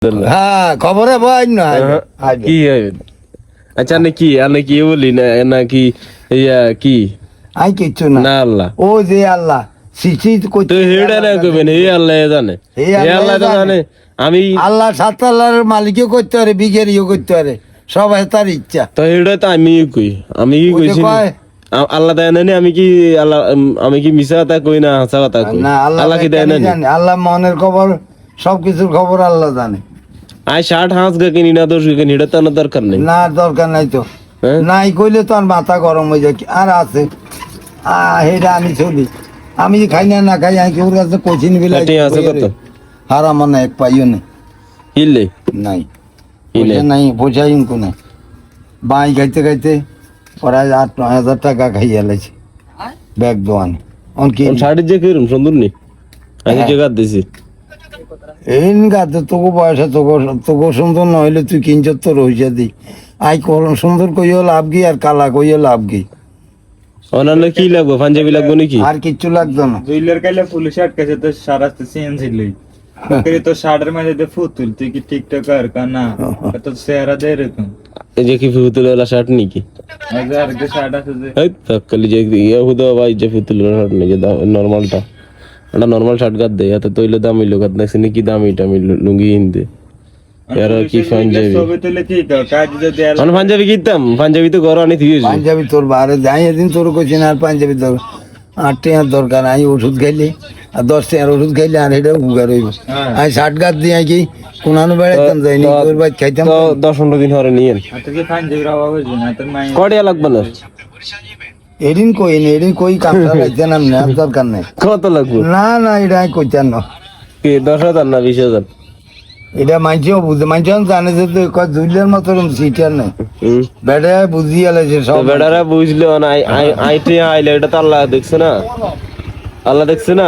হ্যাঁ খবরে বই না কি আচ্ছা নাকি বলি না নাকি কি আই কিচ্ছু না না আল্লাহ ও যে আল্লাহ সৃষ্টি তো হেডা না কইবেন এই আল্লাহ জানে এই আল্লাহ তো জানে আমি আল্লাহ সাত আল্লাহর মালিকও করতে পারে বিঘেরিও করতে পারে সবাই তার ইচ্ছা তো হেডা তো আমি কই আমি কি কইছি আল্লাহ দেয় না আমি কি মিছা কথা কই না হাসা কথা কই না আল্লাহ কি দেয় না আল্লাহ মনের খবর সবকিছুর খবর আল্লাহ জানে আই 60 হাঁস গে কিনি না 10 গে কিনি এটা তো না দরকার নেই না দরকার নাই তো নাই কইলে তো আর মাথা গরম হয়ে যায় আর আছে হেটা আমি চলি আমি খাই না খাই আমি কেউ কাছে কোচিন বিলাই আছে কত হারাম না এক পাইও নেই হিললে নাই পয়সা নাই পয়সা ইনকো নাই বাই খাইতে খাইতে প্রায় 8-9 হাজার টাকা খাইয়া লাইছি ব্যাগ দোয়ানে অনকি শাড়ির যে কিরম সুন্দর নি আমি জায়গা দিছি এই গাতে তোকে পয়সা তোকে সুন্দর নইলে তুই কিনছত তোর হইসা দি আই কলম সুন্দর কইও লাভ কি আর কালা কইও লাভ কি অনান্য কি লাগবে পাঞ্জাবি লাগবে নাকি আর কিচ্ছু লাগতো না জুইলার কাইলে পুলিশ আটকেছে তো সারাতে চেঞ্জ হইলই করে তো শার্টের মাঝে দিয়ে ফুতুল তুই কি ঠিকঠাক আর কানা তো চেহারা দেয় এরকম এই যে কি ফুতুলের শার্ট নাকি আর একটা শার্ট আছে যে এই তকলি যে ইহুদা ভাই যে ফুতুলের শার্ট নাকি নরমালটা এটা নরমাল শার্ট গাদ দেয় এত তৈলে দাম হইলো গাদ নাকি কি দাম এটা আমি লুঙ্গি হিন্দে আর কি পাঞ্জাবি ছবি তুলে কি কাজ যদি আমি পাঞ্জাবি কিনতাম পাঞ্জাবি তো ঘর আনি দিয়েছি পাঞ্জাবি তোর বারে যাই এদিন তোর কইছি না আর পাঞ্জাবি তোর 8 টাকার দরকার আমি ওষুধ খাইলে আর 10 টাকার ওষুধ খাইলে আর এটা উগার হইব আমি 60 গাছ দিয়ে কি কোনানো বেড়াইতাম যাইনি তোর বাদ খাইতাম তো 10-15 দিন হরে নিয়েন তুই পাঞ্জাবির অভাব হয়েছে না তোর মাই কড়িয়া লাগবে না এদিন কই কাপড় লাইতে নাম না দরকার নাই কত লাগবে না এটা আমি কইতাম না কি 10,000 না 20,000 এটা মানছেও বুঝে মানছেও জানে যে জুইলের মতো সিটার নাই বেড়া বুঝিয়ে আলাইছে সব বেড়ারা বুঝলো না আইতে আইলে এটা তো আল্লাহ দেখছে না আল্লাহ দেখছে না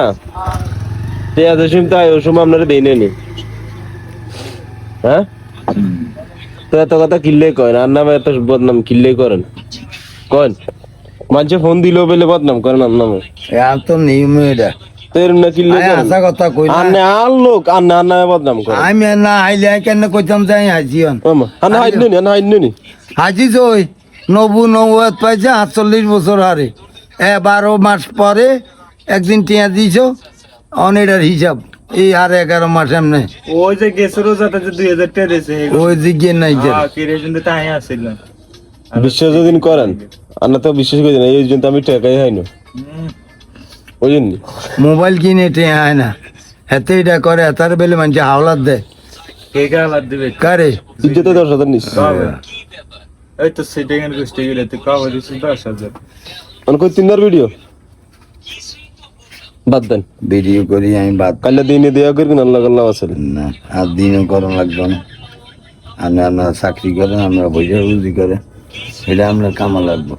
তে আদশিম তাই ও সময় আপনারা দেই নেনি হ্যাঁ তো এত কথা কিল্লে করেন আর নামে এত বদনাম কিল্লে করেন কোন মানুষে ফোন দিল বলে বদনাম করেন আর নামে আর তো নিয়ম এটা তোর না কিল্লে আসা কথা কই না আনে আর লোক আর নামে বদনাম করে আমি না আইলে কেন কইতাম যাই হাজিয়ন মামা আনা হাইনি নি হাজি জই 90 পাইছে 48 বছর হারে 12 মাস পরে একদিন টিয়া দিছ অনেটার হিসাব এই আর 11 মাস এমনি ওই যে গেছেরও যাতে 2000 টাকা দিয়েছে ওই দিকে নাই যে কি রে কিন্তু তাই আসছিল বিশ্বাস যদি করেন আনা তো বিশ্বাস করি না এই জন্য আমি টাকাই হয় না ওই জন্য মোবাইল কিনে টিয়া হয় না হাতে এটা করে তার বেলে মানুষ হাওলাত দেয় কে গালাত দিবে কারে ইজ্জতে 10,000 নিস এই তো সেটিং এর গোষ্ঠী গেলে তো কবে দিছিস 10,000 অন কই তিনবার ভিডিও বাদ দেন ভিডিও করি আমি বাদ কাল দিনে দেয়া করি না আল্লাহ আসলে না আর দিনও করা লাগবে না আমরা চাকরি করেন আমরা বৈশা রুজি করে এটা আমরা কামা লাগবো